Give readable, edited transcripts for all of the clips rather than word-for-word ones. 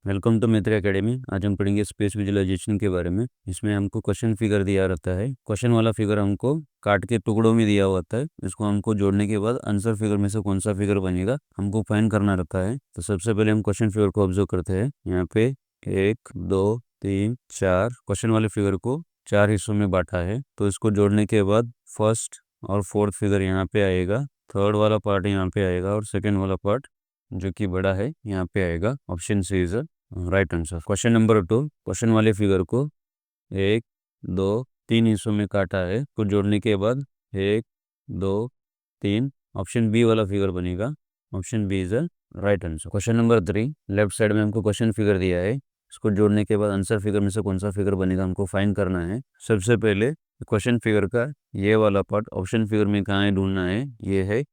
Welcome to Mitra academy. आज हम पढ़ेंगे स्पेस विजुअलाइजेशन के बारे में। इसमें हमको क्वेश्चन फिगर दिया रहता है। क्वेश्चन वाला फिगर हमको काट के टुकड़ों में दिया होता है। इसको हमको जोड़ने के बाद आंसर फिगर में से कौन सा फिगर बनेगा हमको फाइंड करना रहता है। तो सबसे पहले हम क्वेश्चन फिगर को ऑब्जर्व करते हैं। यहाँ पे 1 2 3 4 क्वेश्चन वाले फिगर को 4 हिस्सों में बांटा है। तो इसको जोड़ने के बाद फर्स्ट और फोर्थ फिगर यहाँ पे आएगा, थर्ड वाला पार्ट यहाँ पे आएगा और सेकेंड वाला पार्ट जो कि बड़ा है यहाँ पे आएगा। Option C is right answer. Question number 2, question वाले फिगर को 1 2 3 हिस्सों में काटा है। को जोड़ने के बाद 1 2 3 ऑप्शन बी वाला फिगर बनेगा। Option B is right answer. Question number 3, left side में हमको क्वेश्चन फिगर दिया है। इसको जोड़ने के बाद आंसर फिगर में से कौन सा फिगर बनेगा हमको फाइंड करना है। सबसे पहले क्वेश्चन फिगर का ये वाला पार्ट ऑप्शन फिगर में कहाँ है ढूंढना है। ये है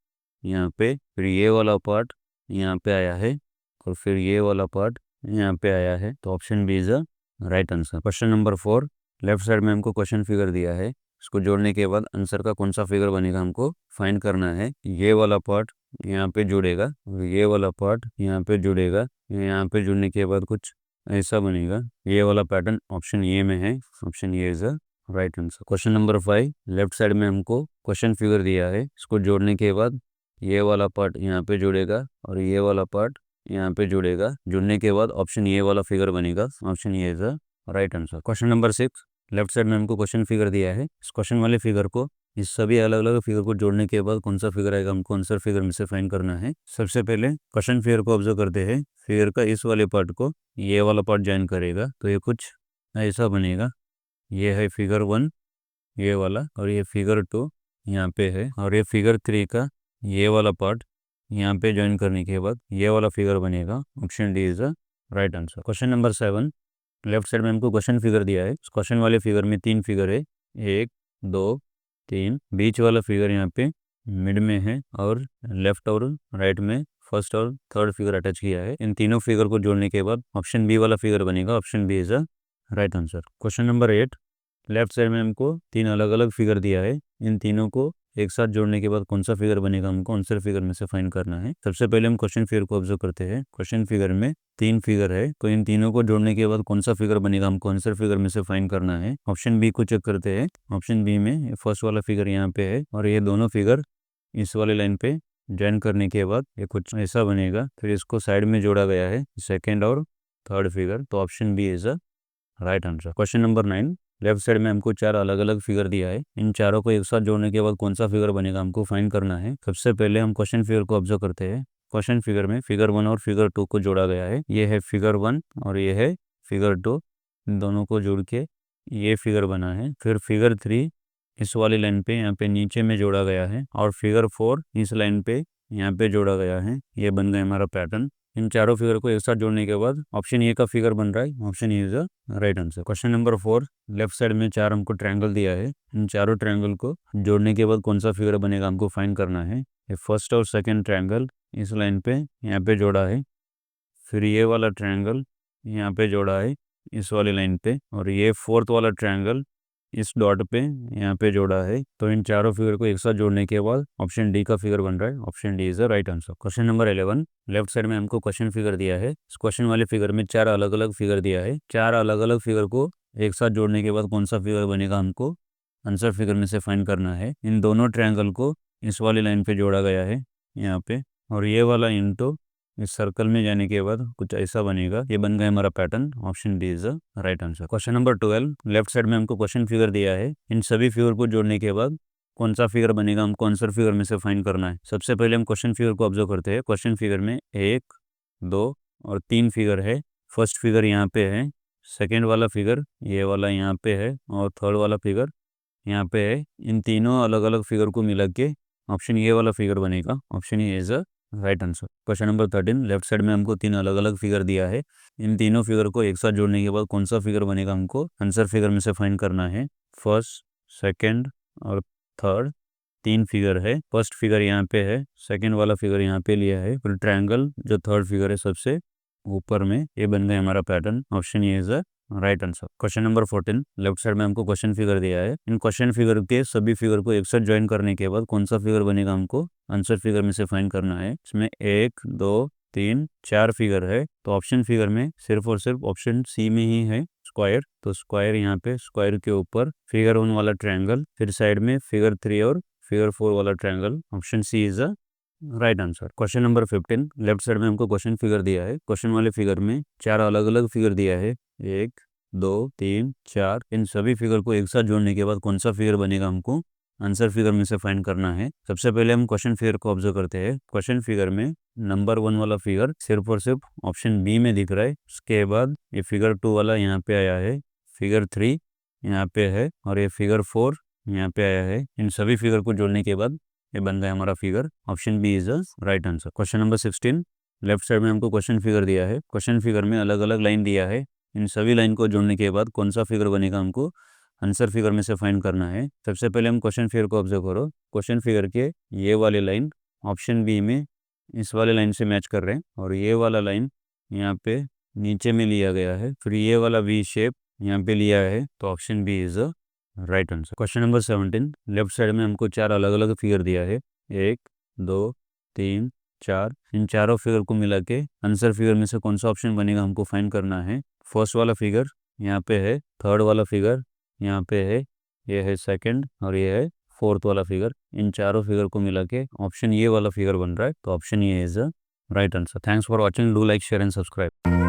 यहाँ पे, फिर ये वाला पार्ट यहाँ पे आया है और फिर ये वाला पार्ट यहाँ पे आया है। तो option B is right answer. Question number 4, left side में हमको क्वेश्चन फिगर दिया है। इसको जोड़ने के बाद आंसर का कौन सा फिगर बनेगा हमको फाइंड करना है। ये वाला पार्ट यहाँ पे जुड़ेगा और ये वाला पार्ट यहाँ पे जुड़ेगा। यहाँ पे जुड़ने के बाद कुछ ऐसा बनेगा। ये वाला पैटर्न ऑप्शन ए में है। Option A is right answer. Question number 5, left side में हमको क्वेश्चन फिगर दिया है। इसको जोड़ने के बाद ये वाला पार्ट यहाँ पे जुड़ेगा और ये वाला पार्ट यहाँ पे जुड़ेगा। जुड़ने के बाद ऑप्शन ए वाला फिगर बनेगा। Option A is right answer. Question number 6, left side में हमको क्वेश्चन फिगर दिया है। इस क्वेश्चन वाले फिगर को, इस सभी अलग अलग फिगर को जोड़ने के बाद कौन सा फिगर आएगा हमको आंसर फिगर में से फाइंड करना है। सबसे पहले क्वेश्चन फिगर को ऑब्जर्व करते हैं। फिगर का इस वाले पार्ट को ये वाला पार्ट ज्वाइन करेगा तो ये कुछ ऐसा बनेगा। ये है फिगर 1 ये वाला, और ये फिगर 2 यहाँ पे है, और ये फिगर 3 का ये वाला पार्ट यहाँ पे ज्वाइन करने के बाद ये वाला फिगर बनेगा। Option D is right answer. Question number 7, left side में हमको क्वेश्चन फिगर दिया है। इस क्वेश्चन वाले फिगर में 3 फिगर है, 1 2 3। बीच वाला फिगर यहाँ पे मिड में है और लेफ्ट और राइट में फर्स्ट और थर्ड फिगर अटैच किया है। इन तीनों फिगर को जोड़ने के बाद ऑप्शन बी वाला फिगर बनेगा। Option B is right answer. Question number 8, left side में हमको 3 अलग अलग फिगर दिया है। इन तीनों को एक साथ जोड़ने के बाद कौन सा फिगर बनेगा हमको आंसर फिगर में से फाइंड करना है। सबसे पहले हम क्वेश्चन फिगर को ऑब्जर्व करते हैं। क्वेश्चन फिगर में 3 फिगर है, तो इन तीनों को जोड़ने के बाद कौन सा फिगर बनेगा हमको आंसर फिगर में से फाइंड करना है। ऑप्शन बी को चेक करते हैं। ऑप्शन बी में फर्स्ट वाला फिगर यहाँ पे है और ये दोनों फिगर इस वाले लाइन पे ज्वाइन करने के बाद ये कुछ ऐसा बनेगा। फिर इसको साइड में जोड़ा गया है, सेकेंड और थर्ड फिगर। तो option B is right answer. Question number 9, left side में हमको 4 अलग अलग फिगर दिया है। इन चारों को एक साथ जोड़ने के बाद कौन सा फिगर बनेगा हमको फाइंड करना है। सबसे पहले हम क्वेश्चन फिगर को ऑब्जर्व करते हैं। क्वेश्चन फिगर में फिगर 1 और फिगर 2 को जोड़ा गया है। ये है फिगर 1 और ये है फिगर 2। इन दोनों को जोड़ के ये फिगर बना है। फिर फिगर 3 इस वाली लाइन पे यहाँ पे नीचे में जोड़ा गया है और फिगर 4 इस लाइन पे यहाँ पे जोड़ा गया है। ये बन गया हमारा पैटर्न। इन चारों फिगर को एक साथ जोड़ने के बाद ऑप्शन ए का फिगर बन रहा है। Option A is right answer. Question number 4, left side में 4 हमको ट्रायंगल दिया है। इन चारों ट्रायंगल को जोड़ने के बाद कौन सा फिगर बनेगा हमको फाइंड करना है। ये फर्स्ट और सेकंड ट्रायंगल इस लाइन पे यहाँ पे जोड़ा है। फिर ये वाला ट्रायंगल यहाँ पे जोड़ा है इस वाली लाइन पे, और ये फोर्थ वाला ट्रायंगल इस डॉट पे यहाँ पे जोड़ा है। तो इन चारों फिगर को एक साथ जोड़ने के बाद ऑप्शन डी का फिगर बन रहा है। Option D is the right answer. Question number 11, left side में हमको क्वेश्चन फिगर दिया है। इस क्वेश्चन वाले फिगर में 4 अलग अलग फिगर दिया है। 4 अलग अलग फिगर को एक साथ जोड़ने के बाद कौन सा फिगर बनेगा हमको आंसर फिगर में से फाइंड करना है। इन दोनों ट्रायंगल को इस वाली लाइन पे जोड़ा गया है यहाँ पे, और ये वाला इंटू इस सर्कल में जाने के बाद कुछ ऐसा बनेगा। ये बन गया हमारा pattern. Option D is right answer. Question number 12, left side में हमको क्वेश्चन फिगर दिया है। इन सभी फिगर को जोड़ने के बाद कौन सा फिगर बनेगा हमको आंसर फिगर में से फाइंड करना है। सबसे पहले हम क्वेश्चन फिगर को ऑब्जर्व करते हैं। क्वेश्चन फिगर में 1 2 और 3 फिगर है। फर्स्ट फिगर यहाँ पे है, सेकेंड वाला फिगर ये वाला यहाँ पे है, और थर्ड वाला फिगर यहाँ पे है। इन तीनों अलग अलग फिगर को मिला के ऑप्शन ए वाला फिगर बनेगा। Option A is right answer. Question number 13, left side में हमको 3 अलग अलग फिगर दिया है। इन तीनों फिगर को एक साथ जोड़ने के बाद कौन सा फिगर बनेगा हमको आंसर फिगर में से फाइंड करना है। फर्स्ट, सेकंड और थर्ड 3 फिगर है। फर्स्ट फिगर यहाँ पे है, सेकंड वाला फिगर यहाँ पे लिया है, फिर ट्रायंगल जो थर्ड फिगर है सबसे ऊपर में। ये बन गया हमारा pattern. Option A is right answer. Question number 14, left side में हमको क्वेश्चन फिगर दिया है। इन क्वेश्चन फिगर के सभी फिगर को एक साथ ज्वाइन करने के बाद कौन सा फिगर बनेगा हमको आंसर फिगर में से फाइंड करना है। इसमें 1 2 3 4 फिगर है, तो ऑप्शन फिगर में सिर्फ और सिर्फ ऑप्शन सी में ही है स्क्वायर। तो स्क्वायर यहाँ पे, स्क्वायर के ऊपर फिगर 1 वाला ट्रायंगल, फिर साइड में फिगर 3 और फिगर 4 वाला triangle. Option C is a right answer. Question number 15, left side में हमको क्वेश्चन फिगर दिया है। क्वेश्चन वाले फिगर में 4 अलग अलग फिगर दिया है, 1 2 3 4। इन सभी फिगर को एक साथ जोड़ने के बाद कौन सा फिगर बनेगा हमको आंसर फिगर में से फाइंड करना है। सबसे पहले हम क्वेश्चन फिगर को ऑब्जर्व करते हैं। क्वेश्चन फिगर में नंबर 1 वाला फिगर सिर्फ और सिर्फ ऑप्शन बी में दिख रहा है। उसके बाद ये फिगर 2 वाला यहाँ पे आया है, फिगर 3 यहाँ पे है, और ये फिगर 4 यहाँ पे आया है। इन सभी फिगर को जोड़ने के बाद ये बन गया हमारा figure. Option B is the right answer. Question number 16, left side में हमको क्वेश्चन फिगर दिया है। क्वेश्चन फिगर में अलग अलग लाइन दिया है। इन सभी लाइन को जोड़ने के बाद कौन सा फिगर बनेगा हमको आंसर फिगर में से फाइंड करना है। सबसे पहले हम क्वेश्चन फिगर को ऑब्जर्व करो। क्वेश्चन फिगर के ये वाले लाइन ऑप्शन बी में इस वाले लाइन से मैच कर रहे हैं, और ये वाला लाइन यहाँ पे नीचे में लिया गया है, फिर ये वाला वी शेप यहाँ पे लिया है, तो option B is a right answer. Question number 17, left side में हमको 4 अलग अलग फिगर दिया है, 1 2 3 4। इन चारों फिगर को मिला के आंसर फिगर में से कौन सा ऑप्शन बनेगा हमको फाइंड करना है। फर्स्ट वाला फिगर यहाँ पे है, थर्ड वाला फिगर यहाँ पे है, ये है सेकंड, और ये है फोर्थ वाला फिगर। इन चारों फिगर को मिला के ऑप्शन ये वाला फिगर बन रहा है, तो ऑप्शन ये is a right answer. Thanks for watching, do like share and subscribe.